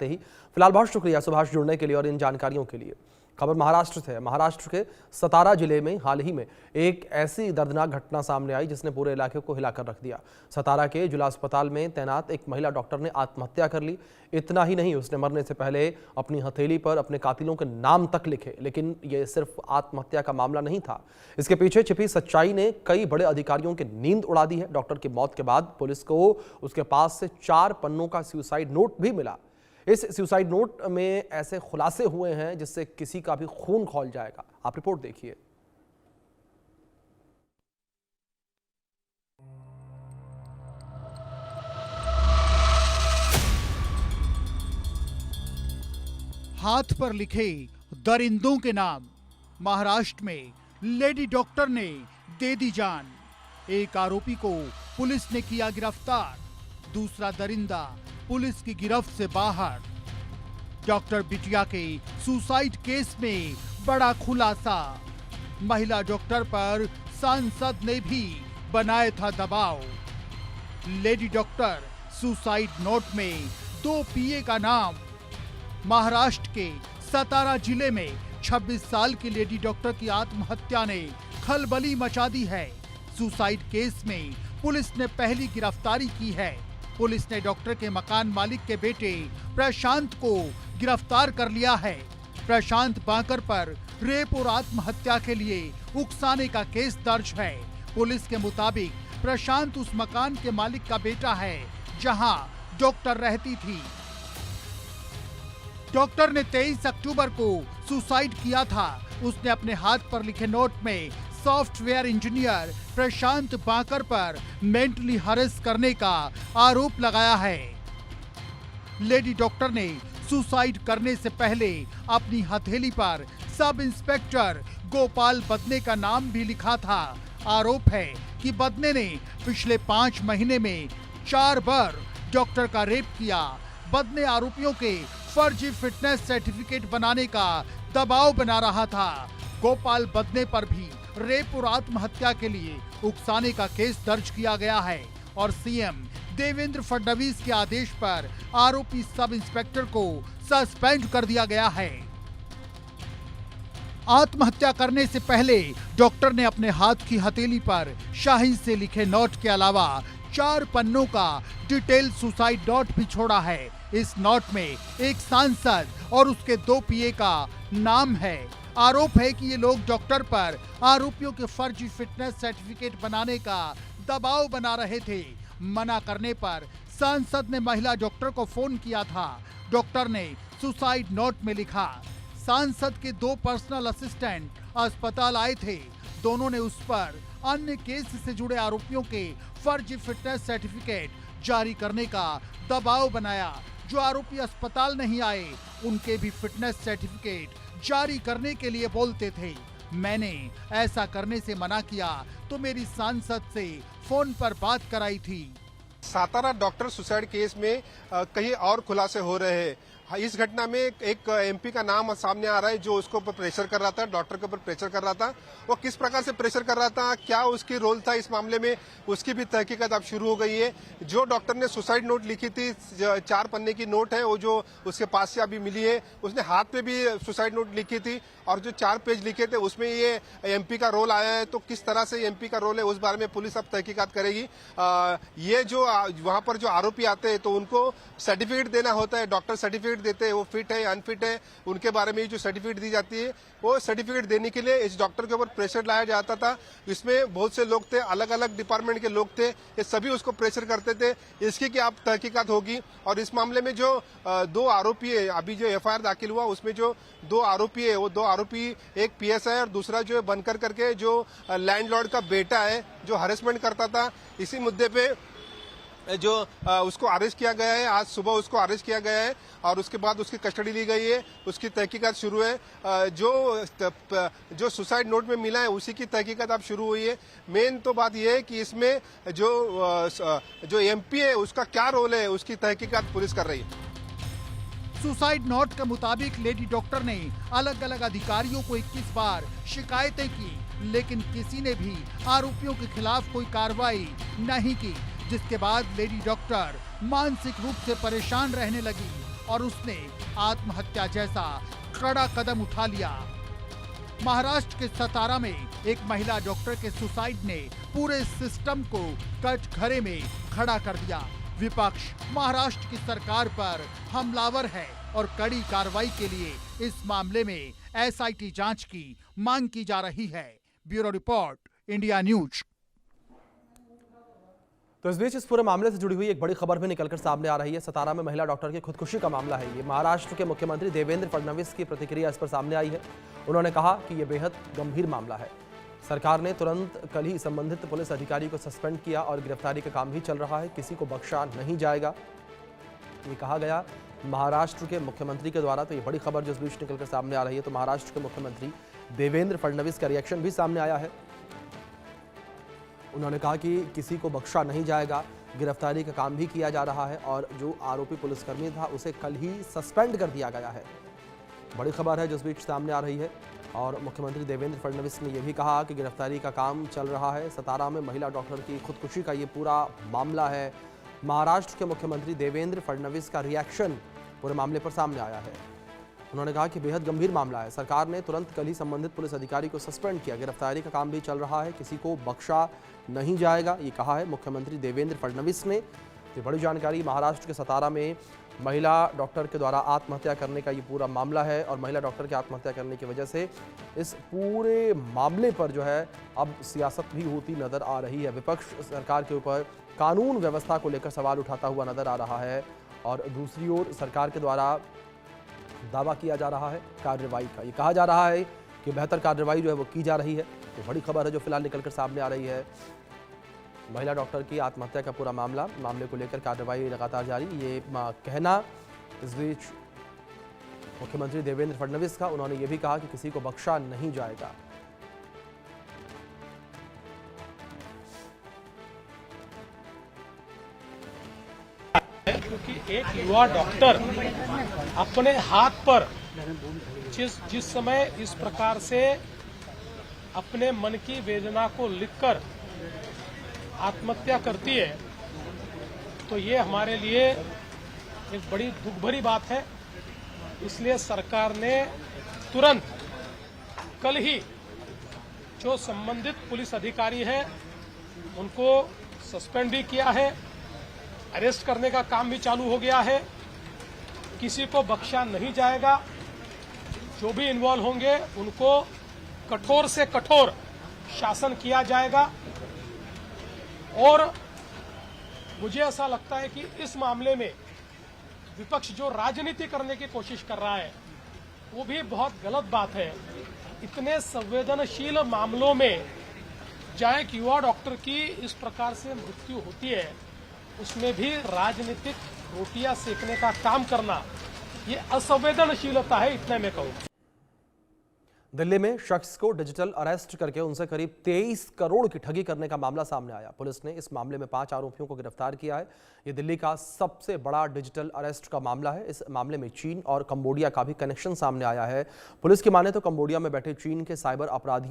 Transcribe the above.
ही फिलहाल बहुत शुक्रिया सुभाष जुड़ने के लिए और इन जानकारियों के लिए। खबर महाराष्ट्र से है। महाराष्ट्र के सतारा जिले में हाल ही में एक ऐसी दर्दनाक घटना सामने आई जिसने पूरे इलाके को हिलाकर रख दिया। सतारा के जिला अस्पताल में तैनात एक महिला डॉक्टर ने आत्महत्या कर ली। इतना ही नहीं, उसने मरने से पहले अपनी हथेली पर अपने कातिलों के नाम तक लिखे। लेकिन यह सिर्फ आत्महत्या का मामला नहीं था, इसके पीछे छिपी सच्चाई ने कई बड़े अधिकारियों की नींद उड़ा दी है। डॉक्टर की मौत के बाद पुलिस को उसके पास से 4 पन्नों का सुसाइड नोट भी मिला। इस सुसाइड नोट में ऐसे खुलासे हुए हैं जिससे किसी का भी खून खौल जाएगा। आप रिपोर्ट देखिए। हाथ पर लिखे दरिंदों के नाम। महाराष्ट्र में लेडी डॉक्टर ने दे दी जान। एक आरोपी को पुलिस ने किया गिरफ्तार, दूसरा दरिंदा पुलिस की गिरफ्त से बाहर। डॉक्टर बिटिया के सुसाइड केस में बड़ा खुलासा। महिला डॉक्टर पर सांसद ने भी बनाया था दबाव। लेडी डॉक्टर सुसाइड नोट में 2 पीए का नाम। महाराष्ट्र के सतारा जिले में 26 साल की लेडी डॉक्टर की आत्महत्या ने खलबली मचा दी है। सुसाइड केस में पुलिस ने पहली गिरफ्तारी की है। पुलिस ने डॉक्टर के मकान मालिक के बेटे प्रशांत को गिरफ्तार कर लिया है। प्रशांत बांकर पर रेप और आत्महत्या के लिए उकसाने का केस दर्ज है। पुलिस के मुताबिक प्रशांत उस मकान के मालिक का बेटा है जहां डॉक्टर रहती थी। डॉक्टर ने 23 अक्टूबर को सुसाइड किया था। उसने अपने हाथ पर लिखे नोट में सॉफ्टवेयर इंजीनियर प्रशांत बांकर पर मेंटली हरेस करने का आरोप लगाया है। लेडी डॉक्टर ने सुसाइड करने से पहले अपनी हथेली पर सब इंस्पेक्टर गोपाल बदने का नाम भी लिखा था। आरोप है कि बदने ने पिछले 5 महीने में 4 बार डॉक्टर का रेप किया। बदने आरोपियों के फर्जी फिटनेस सर्टिफिकेट बनाने का दबाव बना रहा था। गोपाल बदने पर भी रेप और आत्महत्या के लिए उकसाने का केस दर्ज किया गया है और सीएम देवेंद्र फडणवीस के आदेश पर आरोपी सब इंस्पेक्टर को सस्पेंड कर दिया गया है। आत्महत्या करने से पहले डॉक्टर ने अपने हाथ की हथेली पर शाही से लिखे नोट के अलावा 4 पन्नों का डिटेल सुसाइड नोट भी छोड़ा है। इस नोट में एक सांसद और उसके 2 पीए का नाम है। आरोप है कि ये लोग डॉक्टर पर आरोपियों के फर्जी फिटनेस सर्टिफिकेट बनाने का दबाव बना रहे थे। मना करने पर सांसद ने महिला डॉक्टर को फोन किया था। डॉक्टर ने सुसाइड नोट में लिखा। सांसद के 2 पर्सनल असिस्टेंट अस्पताल आए थे। दोनों ने उस पर अन्य केस से जुड़े आरोपियों के फर्जी फिटनेस सर्टिफिकेट जारी करने का दबाव बनाया। जो आरोपी अस्पताल नहीं आए उनके भी फिटनेस सर्टिफिकेट जारी करने के लिए बोलते थे। मैंने ऐसा करने से मना किया तो मेरी सांसद से फोन पर बात कराई थी। सातारा डॉक्टर सुसाइड केस में कहीं और खुलासे हो रहे हैं। इस घटना में एक एमपी का नाम सामने आ रहा है जो उसके ऊपर प्रेशर कर रहा था, डॉक्टर के ऊपर प्रेशर कर रहा था। वो किस प्रकार से प्रेशर कर रहा था, क्या उसकी रोल था इस मामले में, उसकी भी तहकीकात अब शुरू हो गई है। जो डॉक्टर ने सुसाइड नोट लिखी थी, 4 पन्ने की नोट है, वो जो उसके पास से अभी मिली है, उसने हाथ पे भी सुसाइड नोट लिखी थी और जो 4 पेज लिखे थे उसमें ये एमपी का रोल आया है। तो किस तरह से एमपी का रोल है उस बारे में पुलिस अब तहकीकात करेगी। ये जो वहां पर जो आरोपी आते हैं तो उनको सर्टिफिकेट देना होता है, डॉक्टर सर्टिफिकेट देते हैं, वो फिट है अनफिट है उनके बारे में जो सर्टिफिकेट दी जाती है, वो सर्टिफिकेट देने के लिए इस डॉक्टर के ऊपर प्रेशर लाया जाता था। इसमें बहुत से लोग थे, अलग अलग डिपार्टमेंट के लोग थे, ये सभी उसको प्रेशर करते थे। इसकी क्या अब तहकीकात होगी। और इस मामले में जो 2 आरोपी है, अभी जो एफआईआर दाखिल हुआ उसमें जो 2 आरोपी है, वो 2 आरोपी, एक पीएसआई है और दूसरा जो बनकर करके जो लैंडलॉर्ड का बेटा है जो हरेसमेंट करता था। इसी मुद्दे पे जो उसको अरेस्ट किया गया है, आज सुबह उसको अरेस्ट किया गया है और उसके बाद उसकी कस्टडी ली गई है, उसकी तहकीकात शुरू है। जो सुसाइड नोट में मिला है उसी की तहकीकात अब शुरू हुई है। मेन तो बात यह है कि इसमें जो एमपी है उसका क्या रोल है, उसकी तहकीकात पुलिस कर रही है। सुसाइड नोट के मुताबिक लेडी डॉक्टर ने अलग अलग अधिकारियों को 21 बार शिकायतें की, लेकिन किसी ने भी आरोपियों के खिलाफ कोई कार्रवाई नहीं की, जिसके बाद लेडी डॉक्टर मानसिक रूप से परेशान रहने लगी और उसने आत्महत्या जैसा कड़ा कदम उठा लिया। महाराष्ट्र के सतारा में एक महिला डॉक्टर के सुसाइड ने पूरे सिस्टम को कचघरे में खड़ा कर दिया। विपक्ष महाराष्ट्र की सरकार पर हमलावर है और कड़ी कार्रवाई के लिए इस मामले में एसआईटी जांच की मांग की जा रही है। Bureau report, India news. तो इस बीच इस पूरे मामले से जुड़ी हुई एक बड़ी खबर भी निकलकर सामने आ रही है। सतारा में महिला डॉक्टर की खुदकुशी का मामला है। ये महाराष्ट्र के मुख्यमंत्री देवेंद्र फडणवीस की प्रतिक्रिया इस पर सामने आई है। उन्होंने कहा कि यह बेहद गंभीर मामला है। सरकार ने तुरंत कल ही संबंधित पुलिस अधिकारी को सस्पेंड किया और गिरफ्तारी का काम भी चल रहा है। किसी को बख्शा नहीं जाएगा, ये कहा गया महाराष्ट्र के मुख्यमंत्री के द्वारा। तो ये बड़ी खबर जो इस बीच निकलकर सामने आ रही है। तो महाराष्ट्र के मुख्यमंत्री देवेंद्र फडणवीस का रिएक्शन भी सामने आया है। उन्होंने कहा कि किसी को बख्शा नहीं जाएगा, गिरफ्तारी का काम भी किया जा रहा है और जो आरोपी पुलिसकर्मी था उसे कल ही सस्पेंड कर दिया गया है। बड़ी खबर है जो इस बीच सामने आ रही है। और मुख्यमंत्री देवेंद्र फडणवीस ने यह भी कहा कि गिरफ्तारी का काम चल रहा है। सतारा में महिला डॉक्टर की खुदकुशी का ये पूरा मामला है। महाराष्ट्र के मुख्यमंत्री देवेंद्र फडणवीस का रिएक्शन पूरे मामले पर सामने आया है। उन्होंने कहा कि बेहद गंभीर मामला है। सरकार ने तुरंत कल ही संबंधित पुलिस अधिकारी को सस्पेंड किया, गिरफ्तारी का काम भी चल रहा है, किसी को बख्शा नहीं जाएगा, ये कहा है मुख्यमंत्री देवेंद्र फडणवीस ने। ये बड़ी जानकारी। महाराष्ट्र के सतारा में महिला डॉक्टर के द्वारा आत्महत्या करने का ये पूरा मामला है और महिला डॉक्टर की आत्महत्या करने की वजह से इस पूरे मामले पर जो है अब सियासत भी होती नजर आ रही है। विपक्ष सरकार के ऊपर कानून व्यवस्था को लेकर सवाल उठाता हुआ नजर आ रहा है और दूसरी ओर सरकार के द्वारा दावा किया जा रहा है कार्रवाई का। ये कहा जा रहा है कि बेहतर कार्रवाई जो है वो की जा रही है। तो बड़ी खबर है जो फिलहाल निकलकर सामने आ रही है। महिला डॉक्टर की आत्महत्या का पूरा मामले को लेकर कार्रवाई लगातार जारी, ये कहना इस बीच मुख्यमंत्री देवेंद्र फडणवीस का। उन्होंने ये भी कहा कि किसी को बख्शा नहीं जाएगा। क्योंकि एक युवा डॉक्टर अपने हाथ पर जिस समय इस प्रकार से अपने मन की वेदना को लिखकर आत्महत्या करती है तो ये हमारे लिए एक बड़ी दुख भरी बात है। इसलिए सरकार ने तुरंत कल ही जो संबंधित पुलिस अधिकारी है उनको सस्पेंड भी किया है, अरेस्ट करने का काम भी चालू हो गया है। किसी को बख्शा नहीं जाएगा। जो भी इन्वॉल्व होंगे उनको कठोर से कठोर शासन किया जाएगा। और मुझे ऐसा लगता है कि इस मामले में विपक्ष जो राजनीति करने की कोशिश कर रहा है वो भी बहुत गलत बात है। इतने संवेदनशील मामलों में जहां एक युवा डॉक्टर की इस प्रकार से मृत्यु होती है उसमें भी राजनीतिक रोटियां सेकने का काम करना ये असंवेदनशीलता है, इतना मैं कहूँ। दिल्ली में शख्स को डिजिटल अरेस्ट करके उनसे करीब 23 करोड़ की ठगी करने का मामला सामने आया। पुलिस ने इस मामले में 5 आरोपियों को गिरफ्तार किया है। यह दिल्ली का सबसे बड़ा डिजिटल अरेस्ट का मामला है। इस मामले में चीन और कंबोडिया का भी कनेक्शन सामने आया है। पुलिस की माने तो कंबोडिया में बैठे चीन के साइबर अपराधियों